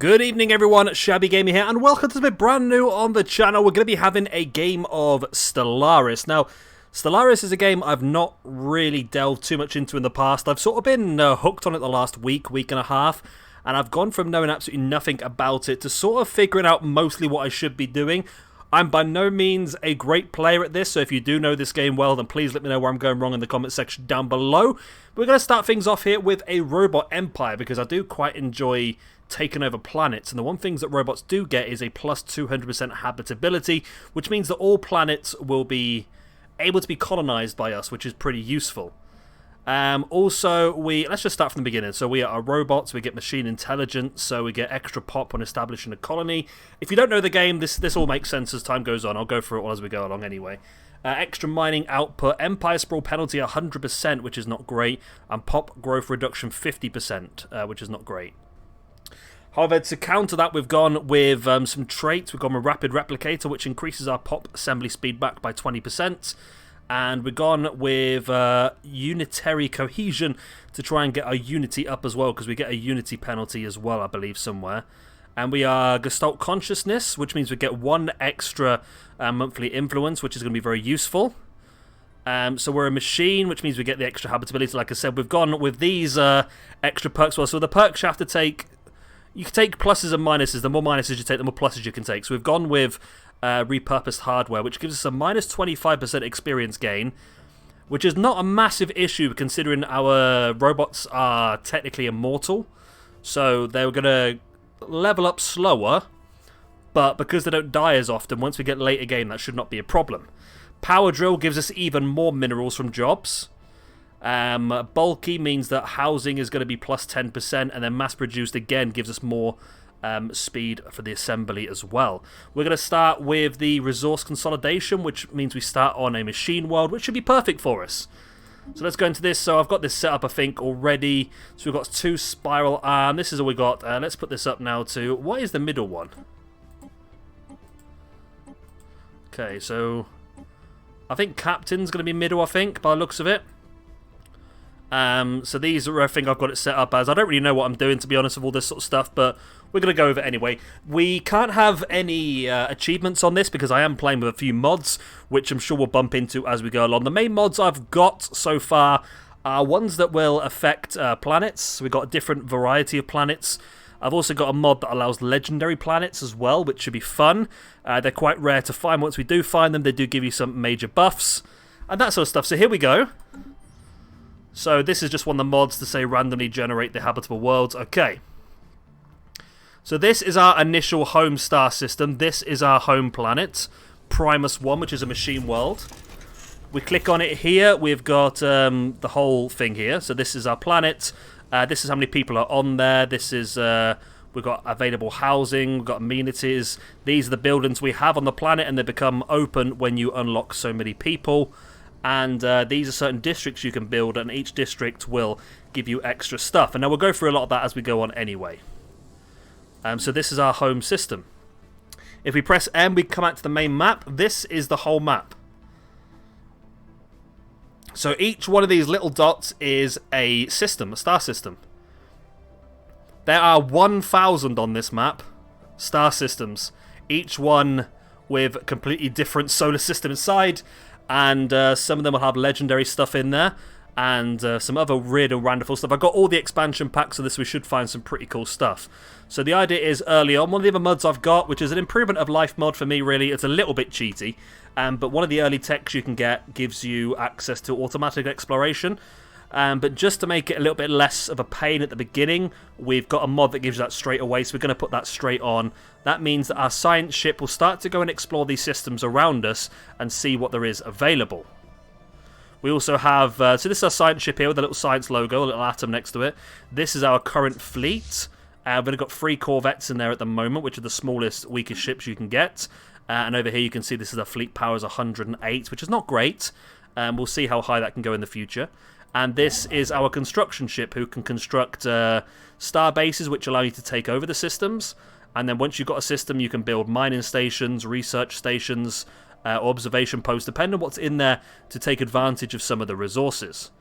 Good evening everyone, Shabby Gamer here, and welcome to something brand new on the channel. We're going to be having a game of Stellaris. Now, Stellaris is a game I've not really delved too much into in the past. I've sort of been hooked on it the last week and a half, and I've gone from knowing absolutely nothing about it to sort of figuring out mostly what I should be doing. I'm by no means a great player at this, so if you do know this game well, then please let me know where I'm going wrong in the comment section down below. We're going to start things off here with a robot empire, because I do quite enjoy taking over planets, and the one things that robots do get is a plus 200% habitability, which means that all planets will be able to be colonized by us, which is pretty useful. Also, let's just start from the beginning. So we are robots, we get machine intelligence, so we get extra pop when establishing a colony. If you don't know the game, this all makes sense as time goes on. I'll go through it all as we go along anyway. Extra mining output, empire sprawl penalty 100%, which is not great, and pop growth reduction 50%, which is not great. However, to counter that, we've gone with some traits. We've gone with Rapid Replicator, which increases our pop assembly speed back by 20%. And we've gone with Unitary Cohesion to try and get our Unity up as well, because we get a Unity penalty as well, I believe, somewhere. And we are Gestalt Consciousness, which means we get one extra monthly influence, which is going to be very useful. So we're a machine, which means we get the extra habitability. Like I said, we've gone with these extra perks as well. So the perks you have to take... You can take pluses and minuses. The more minuses you take, the more pluses you can take. So we've gone with repurposed hardware, which gives us a minus 25% experience gain, which is not a massive issue considering our robots are technically immortal. So they're going to level up slower, but because they don't die as often, once we get later game, that should not be a problem. Power drill gives us even more minerals from jobs. Bulky means that housing is going to be plus 10%, and then mass produced again gives us more speed for the assembly as well. We're going to start with the resource consolidation, which means we start on a machine world, which should be perfect for us. So let's go into this. So I've got this set up, I think, already. So we've got 2 spiral arm. This is all we got. Let's put this up now to... What is the middle one? Okay, so... I think captain's going to be middle, I think, by the looks of it. So these are everything I've got it set up as. I don't really know what I'm doing, to be honest, with all this sort of stuff, but we're going to go over it anyway. We can't have any achievements on this because I am playing with a few mods, which I'm sure we'll bump into as we go along. The main mods I've got so far are ones that will affect planets. We've got a different variety of planets. I've also got a mod that allows legendary planets as well, which should be fun. They're quite rare to find. Once we do find them, they do give you some major buffs and that sort of stuff. So here we go. So this is just one of the mods to say randomly generate the habitable worlds. Okay. So this is our initial home star system. This is our home planet, Primus 1, which is a machine world. We click on it here. We've got the whole thing here. So this is our planet. This is how many people are on there. This is... we've got available housing. We've got amenities. These are the buildings we have on the planet, and they become open when you unlock so many people. And these are certain districts you can build, and each district will give you extra stuff. And now we'll go through a lot of that as we go on anyway. So this is our home system. If we press M, we come out to the main map. This is the whole map. So each one of these little dots is a system, a star system. There are 1,000 on this map, star systems. Each one with a completely different solar system inside. And some of them will have legendary stuff in there. And some other weird and wonderful stuff. I've got all the expansion packs of this. We should find some pretty cool stuff. So the idea is early on, one of the other mods I've got, which is an improvement of life mod for me, really. It's a little bit cheaty. But one of the early techs you can get gives you access to automatic exploration. But just to make it a little bit less of a pain at the beginning, we've got a mod that gives you that straight away. So we're going to put that straight on. That means that our science ship will start to go and explore these systems around us and see what there is available. We also have, so this is our science ship here with a little science logo, a little atom next to it. This is our current fleet. We've got 3 corvettes in there at the moment, which are the smallest, weakest ships you can get. And over here you can see this is our fleet power is 108, which is not great. We'll see how high that can go in the future. And this is our construction ship, who can construct star bases, which allow you to take over the systems. And then once you've got a system, you can build mining stations, research stations, observation posts, depending on what's in there, to take advantage of some of the resources.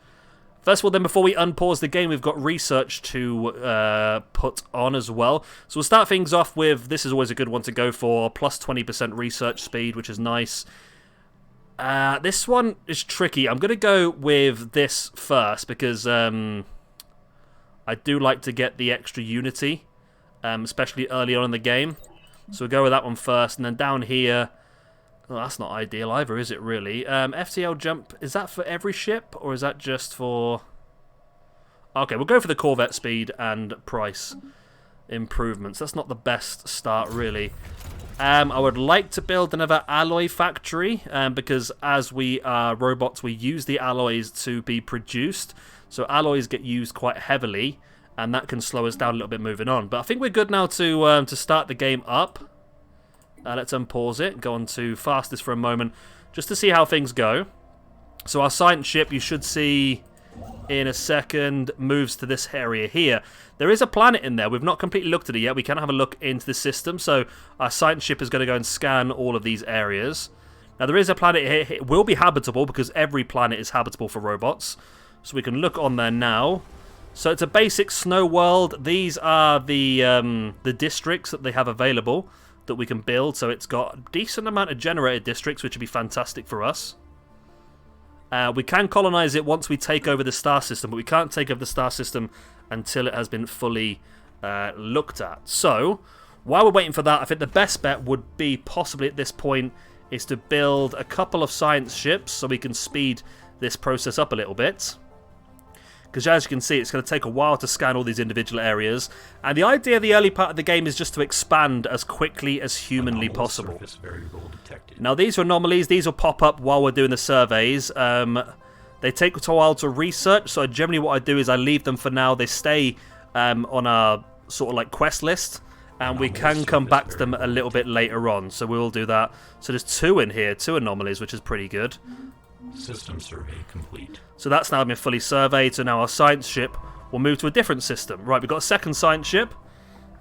First of all, then, before we unpause the game, we've got research to put on as well. So we'll start things off with, this is always a good one to go for, plus 20% research speed, which is nice. This one is tricky. I'm going to go with this first because I do like to get the extra unity, especially early on in the game. So we'll go with that one first, and then down here... Well, that's not ideal either, is it really? FTL jump, is that for every ship, or is that just for... Okay, we'll go for the Corvette speed and price improvements. That's not the best start, really. I would like to build another alloy factory, because as we are robots, we use the alloys to be produced. So alloys get used quite heavily, and that can slow us down a little bit moving on. But I think we're good now to start the game up. Let's unpause it, go on to fastest for a moment, just to see how things go. So our science ship, you should see in a second, moves to this area here. There is a planet in there. We've not completely looked at it yet. We can have a look into the system. So our science ship is going to go and scan all of these areas. Now there is a planet here. It will be habitable because every planet is habitable for robots. So we can look on there now. So it's a basic snow world. These are the districts that they have available that we can build, so it's got a decent amount of generated districts, which would be fantastic for us. We can colonize it once we take over the star system, but we can't take over the star system until it has been fully looked at. So, while we're waiting for that, I think the best bet would be possibly at this point is to build a couple of science ships so we can speed this process up a little bit. Because as you can see, it's going to take a while to scan all these individual areas. And the idea of the early part of the game is just to expand as quickly as humanly possible. Now these are anomalies. These will pop up while we're doing the surveys. They take a while to research. So generally what I do is I leave them for now. They stay on our sort of like quest list. And we can come back to them a little bit later on. So we'll do that. So there's 2 in here. 2 anomalies, which is pretty good. System survey complete. So that's now been fully surveyed, so now our science ship will move to a different system. Right, we've got a second science ship.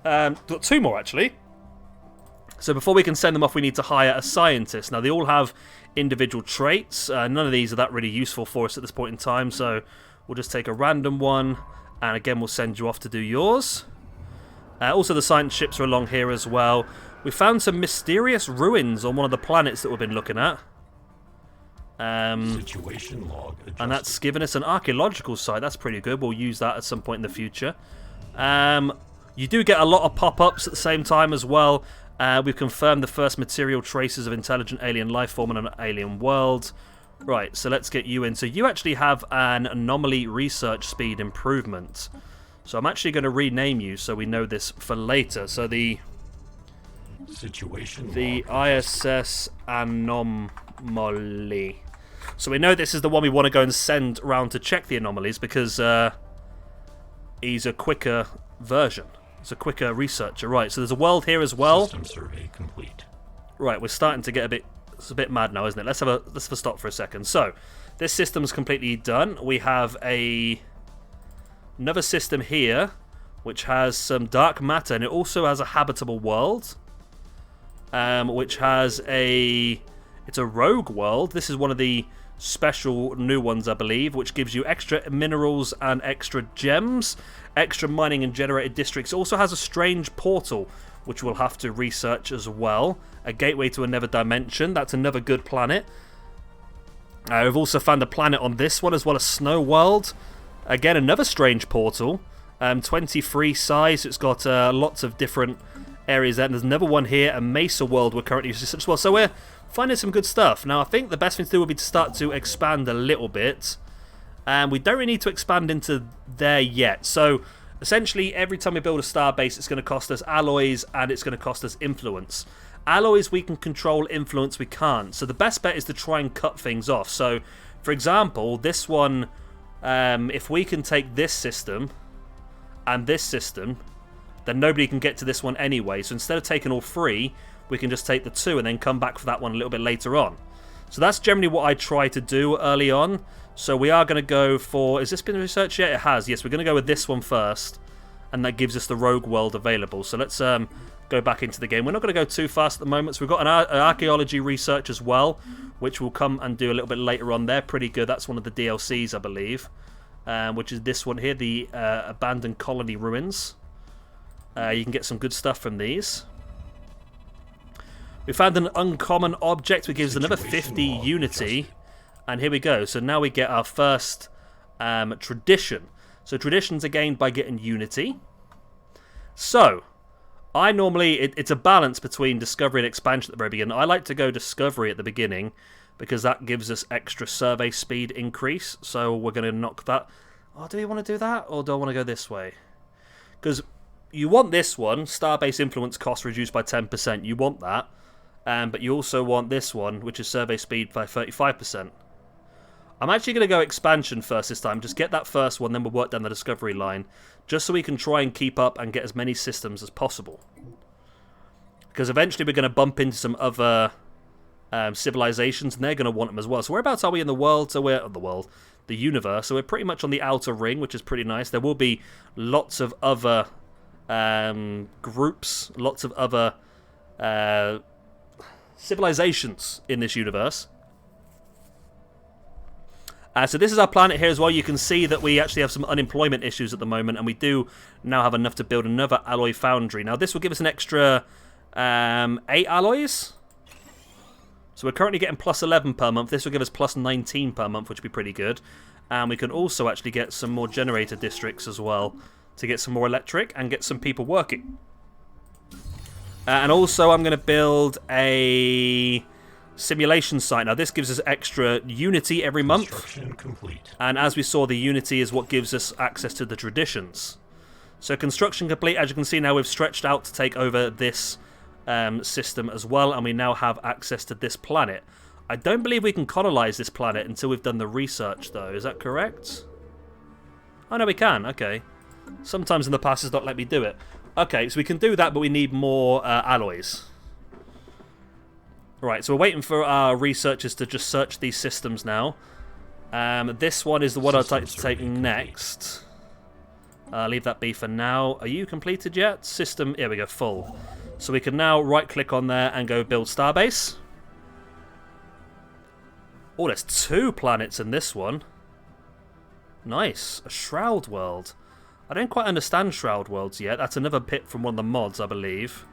We've got 2 more, actually. So before we can send them off, we need to hire a scientist. Now, they all have individual traits. None of these are that really useful for us at this point in time, so we'll just take a random one, and again, we'll send you off to do yours. Also, the science ships are along here as well. We found some mysterious ruins on one of the planets that we've been looking at. Situation log adjusted. And that's given us an archaeological site. That's pretty good. We'll use that at some point in the future. You do get a lot of pop-ups at the same time as well. We've confirmed the first material traces of intelligent alien life form on an alien world. Right, so let's get you in. So you actually have an anomaly research speed improvement. So I'm actually going to rename you so we know this for later. So the situation ISS anomaly. So we know this is the one we want to go and send around to check the anomalies because he's a quicker version. It's a quicker researcher. Right, so there's a world here as well. System survey complete. Right, we're starting to get a bit... It's a bit mad now, isn't it? Let's have a stop for a second. So, this system's completely done. We have another system here, which has some dark matter, and it also has a habitable world, which has it's a rogue world. This is one of the special new ones, I believe, which gives you extra minerals and extra gems, extra mining and generated districts. It also has a strange portal, which we'll have to research as well. A gateway to another dimension. That's another good planet. We've also found a planet on this one as well, a snow world. Again, another strange portal. 23 size. It's got lots of different areas there. And there's another one here, a mesa world we're currently using as well. So we're finding some good stuff. Now, I think the best thing to do would be to start to expand a little bit. And we don't really need to expand into there yet. So, essentially, every time we build a star base, it's going to cost us alloys and it's going to cost us influence. Alloys we can control, influence we can't. So the best bet is to try and cut things off. So, for example, this one, if we can take this system and this system, then nobody can get to this one anyway. So instead of taking all 3, we can just take the 2 and then come back for that one a little bit later on. So that's generally what I try to do early on. So we are going to go for... Has this been researched yet? It has. Yes, we're going to go with this one first. And that gives us the rogue world available. So let's go back into the game. We're not going to go too fast at the moment. So we've got an archaeology research as well, which we'll come and do a little bit later on. They're pretty good. That's one of the DLCs, I believe. which is this one here, the abandoned colony ruins. You can get some good stuff from these. We found an uncommon object which gives another 50 unity. And here we go. So now we get our first tradition. So traditions are gained by getting unity. So, I normally... It's a balance between discovery and expansion at the very beginning. I like to go discovery at the beginning because that gives us extra survey speed increase. So we're going to knock that... Oh, do we want to do that? Or do I want to go this way? Because you want this one. Starbase influence cost reduced by 10%. You want that. But you also want this one, which is survey speed by 35%. I'm actually going to go expansion first this time. Just get that first one, then we'll work down the discovery line. Just so we can try and keep up and get as many systems as possible. Because eventually we're going to bump into some other civilizations, and they're going to want them as well. So whereabouts are we in the world? So we're... the universe. So we're pretty much on the outer ring, which is pretty nice. There will be lots of other groups, lots of other civilizations in this universe. So this is our planet here as well. You can see that we actually have some unemployment issues at the moment, and we do now have enough to build another alloy foundry. Now this will give us an extra 8 alloys. So we're currently getting plus 11 per month. This will give us plus 19 per month, which would be pretty good. And we can also actually get some more generator districts as well to get some more electric and get some people working. And also I'm going to build a simulation site. Now this gives us extra unity every month. Construction complete. And as we saw, the unity is what gives us access to the traditions. So construction complete. As you can see now, we've stretched out to take over this system as well, and we now have access to this planet. I don't believe we can colonize this planet until we've done the research, though. Is that correct? Oh, no, we can. Okay. Sometimes in the past it's not let me do it. Okay, so we can do that, but we need more alloys. Right, so we're waiting for our researchers to just search these systems now. This one is the one I'd like to take next. Leave that be for now. Are you completed yet? System, here we go, full. So we can now right-click on there and go build Starbase. Oh, there's 2 planets in this one. Nice. A Shroud World. I don't quite understand Shroud Worlds yet. That's another pit from one of the mods, I believe.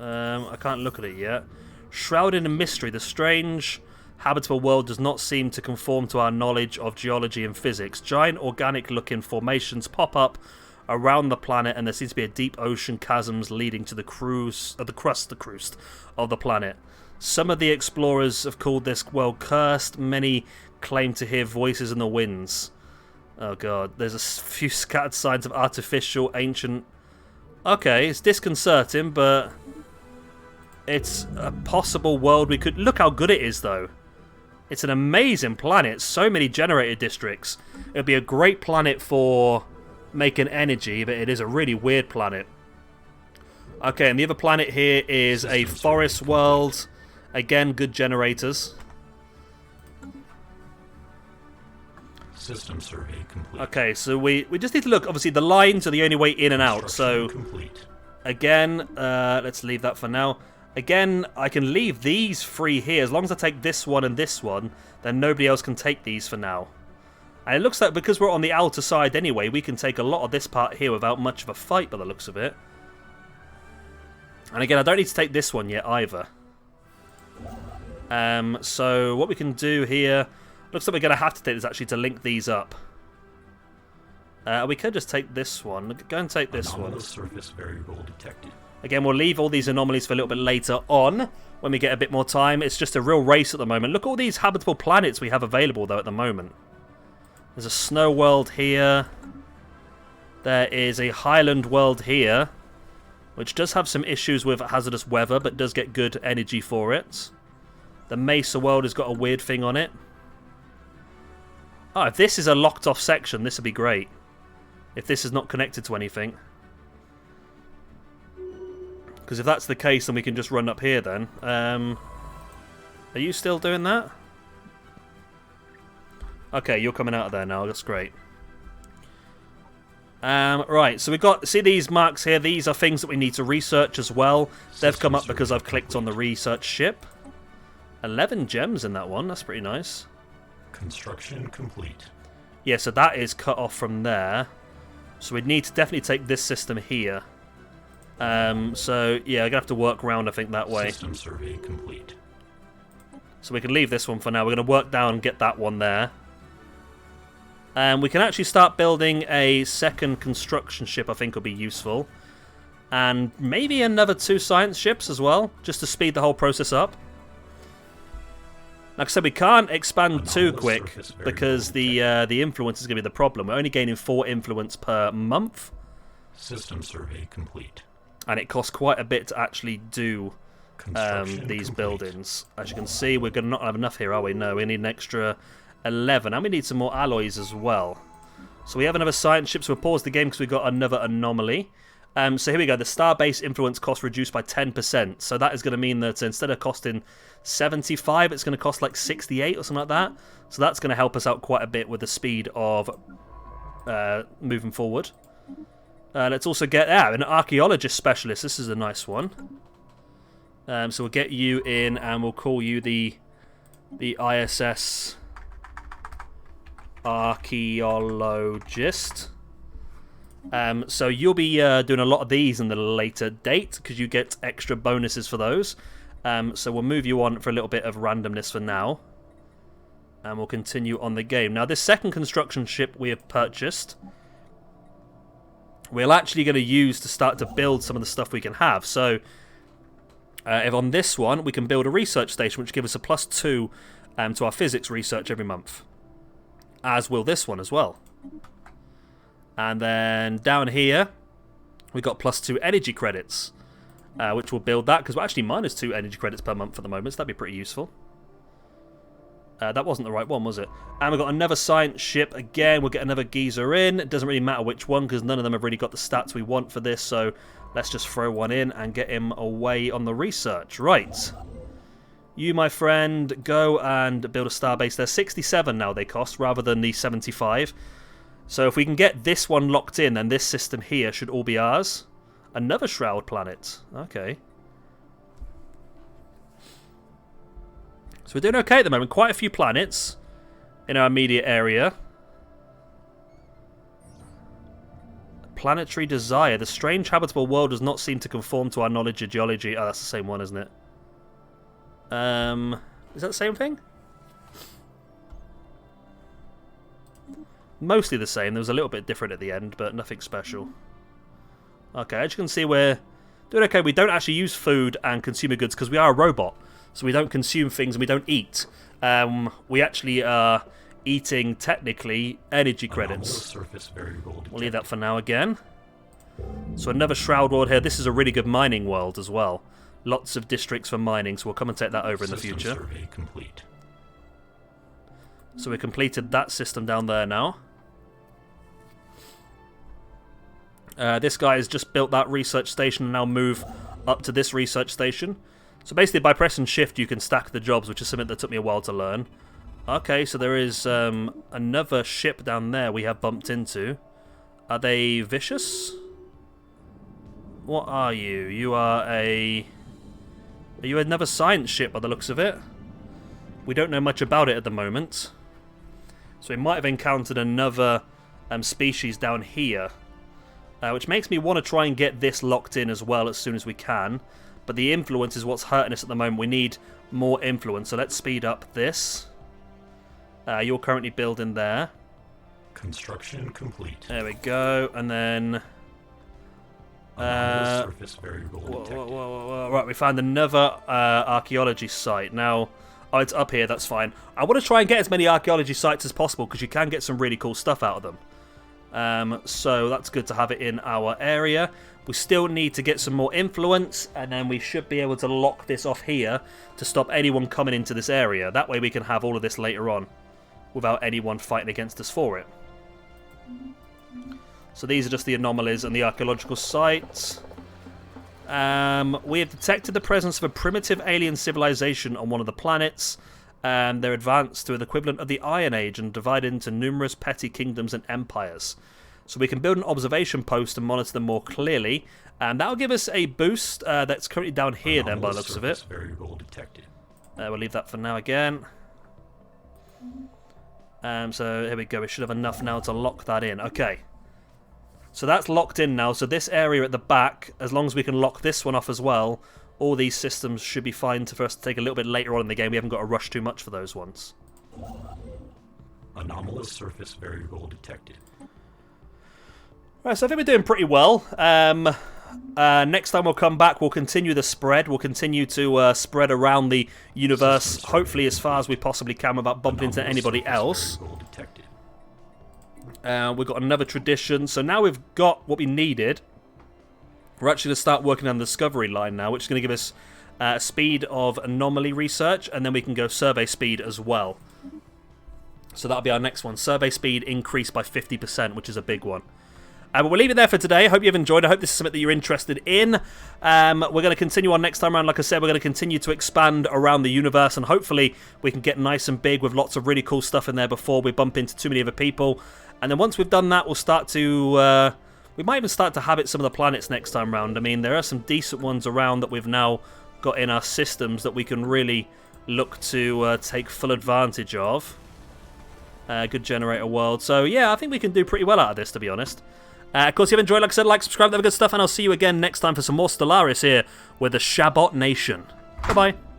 I can't look at it yet. Shrouded in mystery, the strange habitable world does not seem to conform to our knowledge of geology and physics. Giant organic-looking formations pop up around the planet, and there seems to be a deep ocean chasms leading to the crust of the planet. Some of the explorers have called this world cursed. Many claim to hear voices in the winds. Oh god, there's a few scattered signs of artificial, ancient... Okay, it's disconcerting, but it's a possible world we could... Look how good it is, though. It's an amazing planet. So many generator districts. It would be a great planet for making energy, but it is a really weird planet. Okay, and the other planet here is a forest world. Again, good generators. System survey complete. Okay, so we just need to look. Obviously, the lines are the only way in and out. So, again, let's leave that for now. Again, I can leave these free here. As long as I take this one and this one, then nobody else can take these for now. And it looks like because we're on the outer side anyway, we can take a lot of this part here without much of a fight by the looks of it. And again, I don't need to take this one yet either. So what we can do here... Looks like we're going to have to take this actually to link these up. We could just take this one. Go and take this one. Surface variable detected. Again, we'll leave all these anomalies for a little bit later on when we get a bit more time. It's just a real race at the moment. Look at all these habitable planets we have available, though, at the moment. There's a snow world here. There is a highland world here, which does have some issues with hazardous weather, but does get good energy for it. The Mesa world has got a weird thing on it. Oh, if this is a locked off section, this would be great. If this is not connected to anything. Because if that's the case, then we can just run up here then. Are you still doing that? Okay, you're coming out of there now. That's great. Right, so we've got... See these marks here? These are things that we need to research as well. They've come up because I've clicked on the research ship. 11 gems in that one. That's pretty nice. Construction complete. Yeah, so that is cut off from there. So we'd need to definitely take this system here. So, yeah, we're going to have to work around, I think, that way. System survey complete. So we can leave this one for now. We're going to work down and get that one there. And we can actually start building a second construction ship, I think will be useful. And maybe another 2 science ships as well, just to speed the whole process up. Like I said, we can't expand too quick because the influence is going to be the problem. We're only gaining 4 influence per month. System survey complete. And it costs quite a bit to actually do these complete. Buildings. As you can see, we're going to not have enough here, are we? No, we need an extra 11. And we need some more alloys as well. So we have another science ship, so we'll pause the game because we've got another anomaly. So here we go. The star-based influence cost reduced by 10%. So that is going to mean that instead of costing 75, it's going to cost like 68 or something like that. So that's going to help us out quite a bit with the speed of moving forward. Let's also get an archaeologist specialist. This is a nice one. So we'll get you in, and we'll call you the ISS archaeologist. So you'll be doing a lot of these in the later date because you get extra bonuses for those. So we'll move you on for a little bit of randomness for now. And we'll continue on the game. Now, this second construction ship we have purchased, we're actually going to use to start to build some of the stuff we can have. So if on this one, we can build a research station, which gives us a +2 to our physics research every month. As will this one as well. And then down here, we got +2 energy credits, which will build that, because we're actually -2 energy credits per month at the moment, so that'd be pretty useful. That wasn't the right one, was it? And we've got another science ship. Again, we'll get another geezer in. It doesn't really matter which one, because none of them have really got the stats we want for this, so let's just throw one in and get him away on the research. Right. You, my friend, go and build a starbase. They're 67 now they cost, rather than the 75. So if we can get this one locked in, then this system here should all be ours. Another Shroud planet. Okay. So we're doing okay at the moment. Quite a few planets in our immediate area. Planetary Desire. The strange habitable world does not seem to conform to our knowledge of geology. Oh, that's the same one, isn't it? Is that the same thing? Mostly the same. There was a little bit different at the end, but nothing special. Okay, as you can see, we're doing okay. We don't actually use food and consumer goods because we are a robot. So we don't consume things and we don't eat. We actually are eating, technically, energy credits. We'll leave that for now again. So another Shroud world here. This is a really good mining world as well. Lots of districts for mining, so we'll come and take that over in the future. Survey complete. So we completed that system down there now. This guy has just built that research station and now move up to this research station. So basically by pressing shift you can stack the jobs, which is something that took me a while to learn. Okay, so there is another ship down there we have bumped into. Are they vicious? What are you? You are a... Are you another science ship by the looks of it? We don't know much about it at the moment. So we might have encountered another species down here. Which makes me want to try and get this locked in as well as soon as we can. But the influence is what's hurting us at the moment. We need more influence. So let's speed up this. You're currently building there. Construction complete. There we go. And then... surface variable detected. Right, we found another archaeology site. Now... Oh, it's up here, that's fine. I want to try and get as many archaeology sites as possible because you can get some really cool stuff out of them. So that's good to have it in our area. We still need to get some more influence, and then we should be able to lock this off here to stop anyone coming into this area. That way we can have all of this later on without anyone fighting against us for it. So these are just the anomalies and the archaeological sites. We have detected the presence of a primitive alien civilization on one of the planets. They're advanced to the equivalent of the Iron Age and divided into numerous petty kingdoms and empires. So we can build an observation post and monitor them more clearly. And that'll give us a boost that's currently down here then by the looks of it. Variable detected. We'll leave that for now again. So here we go. We should have enough now to lock that in. Okay. So that's locked in now. So this area at the back, as long as we can lock this one off as well, all these systems should be fine for us to take a little bit later on in the game. We haven't got to rush too much for those ones. Anomalous surface variable detected. Right, so I think we're doing pretty well. Next time we'll come back, we'll continue the spread. We'll continue to spread around the universe, hopefully as far as we possibly can without bumping into anybody else. We've got another tradition. So now we've got what we needed. We're actually going to start working on the discovery line now, which is going to give us speed of anomaly research, and then we can go survey speed as well. So that'll be our next one. Survey speed increased by 50%, which is a big one. But we'll leave it there for today. I hope you've enjoyed. I hope this is something that you're interested in. We're going to continue on next time around. Like I said, we're going to continue to expand around the universe, and hopefully we can get nice and big with lots of really cool stuff in there before we bump into too many other people. And then once we've done that, we'll start to... we might even start to habit some of the planets next time around. I mean, there are some decent ones around that we've now got in our systems that we can really look to take full advantage of. Good generator world. So, yeah, I think we can do pretty well out of this, to be honest. Of course, if you've enjoyed, like I said, like, subscribe, have good stuff, and I'll see you again next time for some more Stellaris here with the Shabot Nation. Bye-bye.